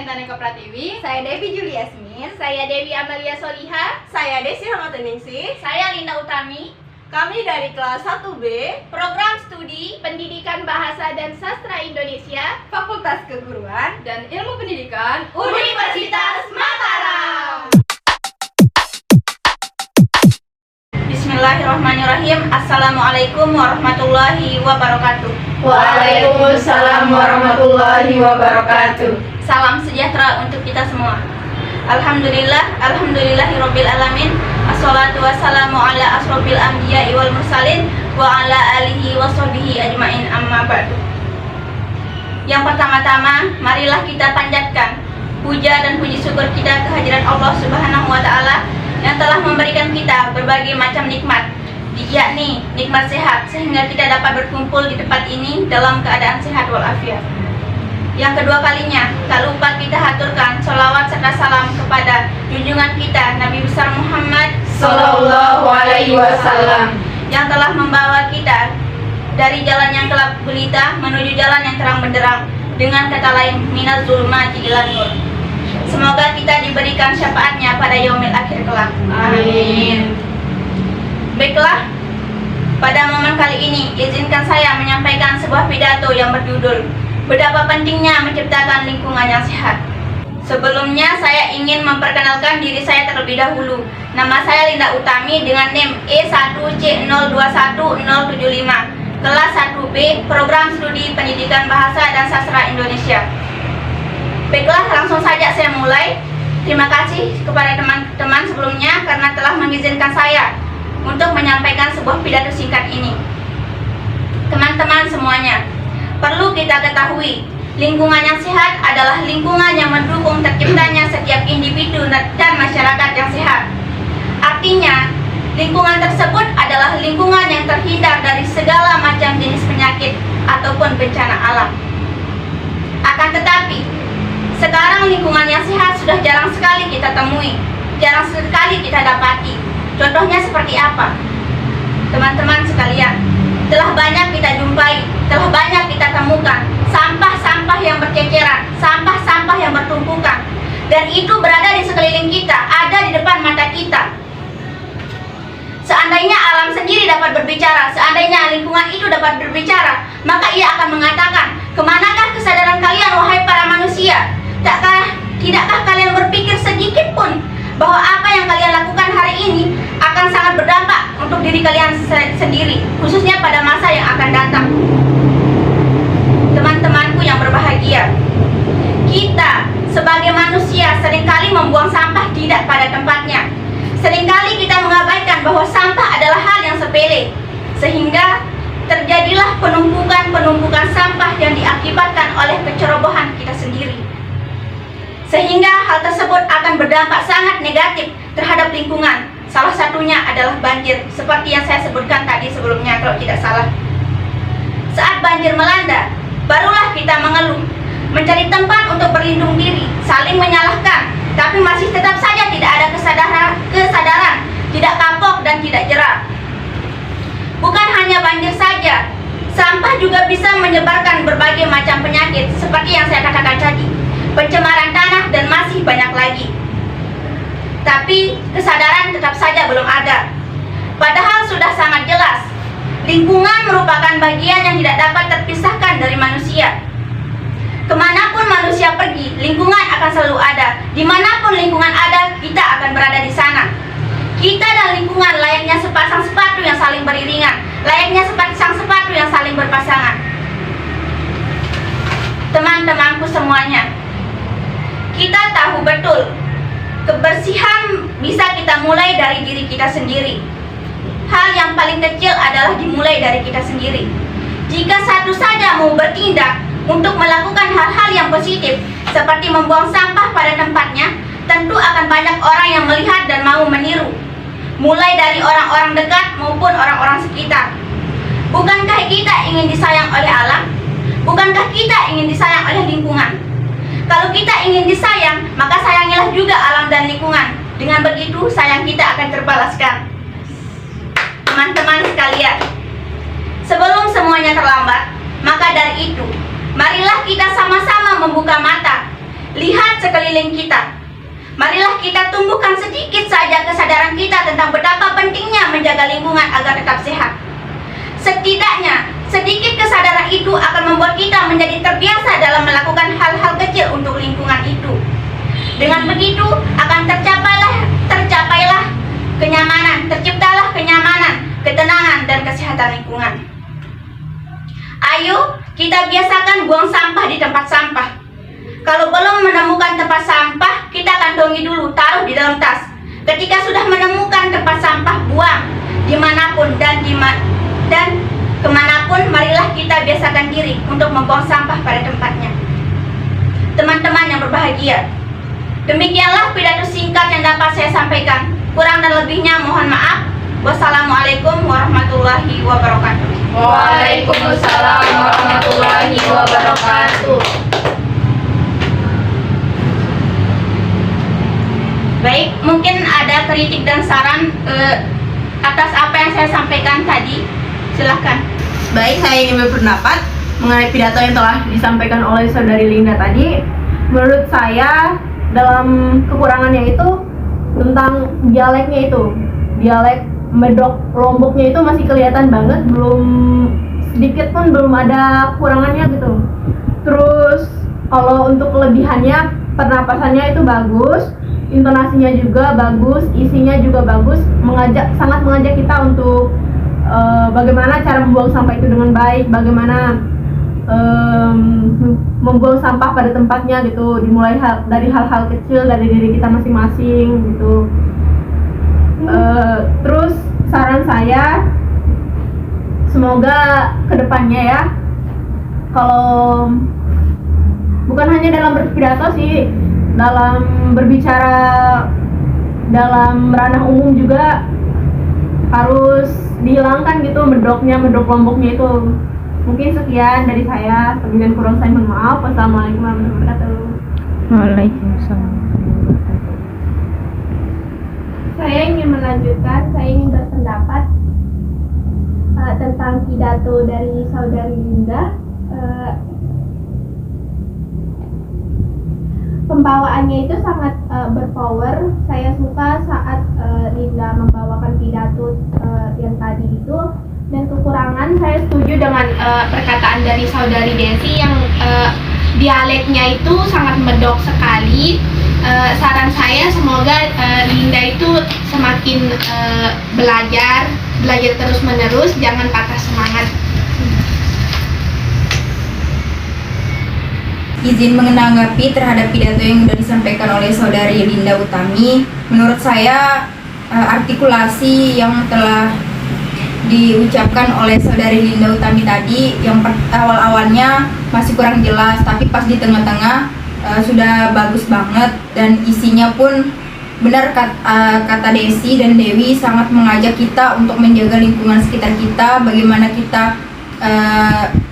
Taneka Pratiwi. Saya Devi Juliasmin. Saya Dewi Amalia Soliha. Saya Desi Rahmatuningsih. Saya Linda Utami. Kami dari kelas 1B Program Studi Pendidikan Bahasa dan Sastra Indonesia, Fakultas Keguruan Dan Ilmu Pendidikan Universitas Mataram. Bismillahirrahmanirrahim. Assalamualaikum warahmatullahi wabarakatuh. Waalaikumsalam warahmatullahi wabarakatuh. Salam sejahtera untuk kita semua. Alhamdulillahirabbil alamin. Assalatu wassalamu ala asrofil anbiya'i wal mursalin wa ala alihi washabihi ajmain, amma ba'du. Yang pertama-tama, marilah kita panjatkan puja dan puji syukur kita kehadiran Allah Subhanahu wa taala yang telah memberikan kita berbagai macam nikmat, yakni nikmat sehat, sehingga kita dapat berkumpul di tempat ini dalam keadaan sehat walafiat. Yang kedua kalinya, tak lupa kita haturkan sholawat serta salam kepada junjungan kita Nabi besar Muhammad Sallallahu alaihi wasallam yang telah membawa kita dari jalan yang gelap gulita menuju jalan yang terang benderang, dengan kata lain minaz zulumati ilan nur. Semoga kita diberikan syafaatnya pada yaumil akhir kelak. Amin. Baiklah, pada momen kali ini izinkan saya menyampaikan sebuah pidato yang berjudul betapa pentingnya menciptakan lingkungan yang sehat. Sebelumnya saya ingin memperkenalkan diri saya terlebih dahulu. Nama saya Linda Utami dengan NIM E1C021075, kelas 1B, Program Studi Pendidikan Bahasa dan Sastra Indonesia. Baiklah, langsung saja saya mulai. Terima kasih kepada teman-teman sebelumnya karena telah mengizinkan saya untuk menyampaikan sebuah pidato singkat ini. Teman-teman semuanya, perlu kita ketahui, lingkungan yang sehat adalah lingkungan yang mendukung terciptanya setiap individu dan masyarakat yang sehat. Artinya, lingkungan tersebut adalah lingkungan yang terhindar dari segala macam jenis penyakit ataupun bencana alam. Akan tetapi, sekarang lingkungan yang sehat sudah jarang sekali kita temui, jarang sekali kita dapati. Contohnya seperti apa? Teman-teman sekalian, telah banyak kita jumpai, telah banyak kita temukan sampah-sampah yang berceceran, sampah-sampah yang bertumpukan, dan itu berada di sekeliling kita, ada di depan mata kita. Seandainya alam sendiri dapat berbicara, seandainya lingkungan itu dapat berbicara, maka ia akan mengatakan, kemanakah kesadaran kalian wahai para manusia? Tidakkah kalian berpikir sedikit pun bahwa apa yang kalian lakukan hari ini akan sangat berdampak untuk diri kalian sendiri, khususnya pada masa yang akan datang. Teman-temanku yang berbahagia, kita sebagai manusia seringkali membuang sampah tidak pada tempatnya. Seringkali kita mengabaikan bahwa sampah adalah hal yang sepele, sehingga terjadilah penumpukan sampah yang diakibatkan oleh kecerobohan kita sendiri. Sehingga hal tersebut akan berdampak sangat negatif terhadap lingkungan. Salah satunya adalah banjir, seperti yang saya sebutkan tadi sebelumnya kalau tidak salah. Saat banjir melanda, barulah kita mengeluh, mencari tempat untuk berlindung diri, saling menyalahkan, tapi masih tetap saja tidak ada kesadaran, tidak kapok dan tidak jerah. Bukan hanya banjir saja, sampah juga bisa menyebarkan berbagai macam penyakit, seperti yang saya katakan tadi, pencemaran tanah dan masih banyak lagi. Tapi kesadaran tetap saja belum ada. Padahal sudah sangat jelas, lingkungan merupakan bagian yang tidak dapat terpisahkan dari manusia. Kemanapun manusia pergi, lingkungan akan selalu ada. Dimanapun lingkungan ada, kita akan berada di sana. Kita dan lingkungan layaknya sepasang sepatu yang saling beriringan, layaknya sepasang sepatu yang saling berpasangan. Teman-temanku semuanya, kita tahu betul, kebersihan bisa kita mulai dari diri kita sendiri. Hal yang paling kecil adalah dimulai dari kita sendiri. Jika satu saja mau bertindak untuk melakukan hal-hal yang positif, seperti membuang sampah pada tempatnya, tentu akan banyak orang yang melihat dan mau meniru, mulai dari orang-orang dekat maupun orang-orang sekitar. Bukankah kita ingin disayang oleh alam? Bukankah kita ingin disayang oleh lingkungan? Kalau kita ingin disayang, maka sayangilah juga alam dan lingkungan. Dengan begitu, sayang kita akan terbalaskan. Teman-teman sekalian, sebelum semuanya terlambat, maka dari itu, marilah kita sama-sama membuka mata. Lihat sekeliling kita. Marilah kita tumbuhkan sedikit saja kesadaran kita tentang betapa pentingnya menjaga lingkungan agar tetap sehat. Setidaknya, sedikit kesadaran itu akan membuat kita menjadi terbiasa dalam melakukan hal-hal kecil untuk lingkungan itu. Dengan begitu, akan tercapailah kenyamanan, terciptalah kenyamanan, ketenangan, dan kesehatan lingkungan. Ayo, kita biasakan buang sampah di tempat sampah. Kalau belum menemukan tempat sampah, kita kantongi dulu, taruh di dalam tas. Ketika sudah menemukan tempat sampah, buang dimanapun dan kemanapun. Marilah kita biasakan diri untuk membuang sampah pada tempatnya. Teman-teman yang berbahagia, demikianlah pidato singkat yang dapat saya sampaikan. Kurang dan lebihnya mohon maaf. Wassalamualaikum warahmatullahi wabarakatuh. Waalaikumsalam warahmatullahi wabarakatuh. Baik, mungkin ada kritik dan saran atas apa yang saya sampaikan tadi. Silahkan. Baik, saya ingin berpendapat mengenai pidato yang telah disampaikan oleh saudari Linda tadi. Menurut saya, dalam kekurangannya itu tentang dialeknya itu. Dialek Medok Lomboknya itu masih kelihatan banget, belum sedikit pun belum ada kekurangannya gitu. Terus kalau untuk kelebihannya, pernapasannya itu bagus, intonasinya juga bagus, isinya juga bagus, sangat mengajak kita untuk bagaimana cara membuang sampah itu dengan baik, bagaimana membuang sampah pada tempatnya gitu, dimulai dari hal-hal kecil dari diri kita masing-masing gitu. Terus saran saya, semoga kedepannya ya, kalau bukan hanya dalam berpidato sih, dalam berbicara dalam ranah umum juga harus dihilangkan gitu medok Lomboknya itu. Mungkin sekian dari saya, lebih dan kurang saya mohon maaf. Wassalamualaikum warahmatullahi wabarakatuh. Waalaikumsalam. Saya ingin melanjutkan, saya ingin berpendapat tentang pidato dari saudari Linda. Pembawaannya itu sangat berpower. Saya suka saat Linda membawakan pidato yang tadi itu. Dan kekurangan, saya setuju dengan perkataan dari saudari Desi yang dialeknya itu sangat medok sekali. Saran saya semoga Linda itu semakin belajar terus menerus, jangan patah semangat. Izin menanggapi terhadap pidato yang sudah disampaikan oleh saudari Linda Utami. Menurut saya artikulasi yang telah diucapkan oleh saudari Linda Utami tadi, yang awal-awalnya masih kurang jelas, tapi pas di tengah-tengah sudah bagus banget, dan isinya pun benar kata Desi dan Dewi sangat mengajak kita untuk menjaga lingkungan sekitar kita, bagaimana kita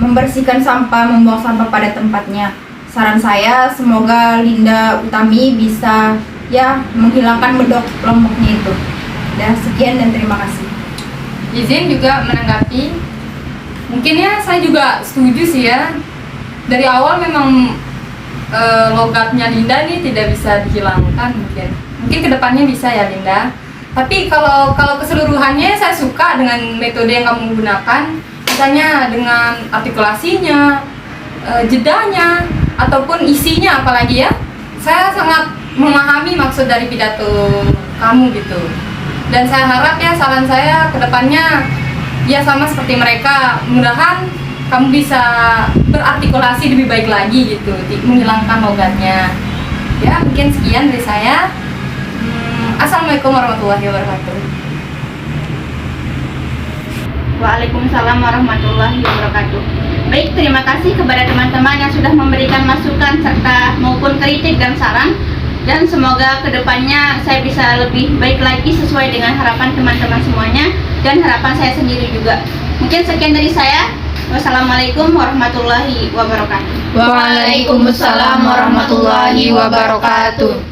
membersihkan sampah, membuang sampah pada tempatnya. Saran saya, semoga Linda Utami bisa ya menghilangkan medok Lomboknya itu. Dan sekian dan terima kasih. Izin juga menanggapi. Mungkin ya saya juga setuju sih ya. Dari awal memang logatnya Linda nih tidak bisa dihilangkan mungkin. Mungkin kedepannya bisa ya Linda. Tapi kalau keseluruhannya saya suka dengan metode yang kamu gunakan. Misalnya dengan artikulasinya, jedanya, ataupun isinya apalagi ya. Saya sangat memahami maksud dari pidato kamu gitu. Dan saya harap ya, saran saya kedepannya ya sama seperti mereka, mudah-mudahan kamu bisa berartikulasi lebih baik lagi gitu, menghilangkan logatnya. Ya mungkin sekian dari saya. Assalamualaikum warahmatullahi wabarakatuh. Waalaikumsalam warahmatullahi wabarakatuh. Baik, terima kasih kepada teman-teman yang sudah memberikan masukan serta maupun kritik dan saran. Dan semoga kedepannya saya bisa lebih baik lagi sesuai dengan harapan teman-teman semuanya dan harapan saya sendiri juga. Mungkin sekian dari saya. Wassalamualaikum warahmatullahi wabarakatuh. Waalaikumsalam warahmatullahi wabarakatuh.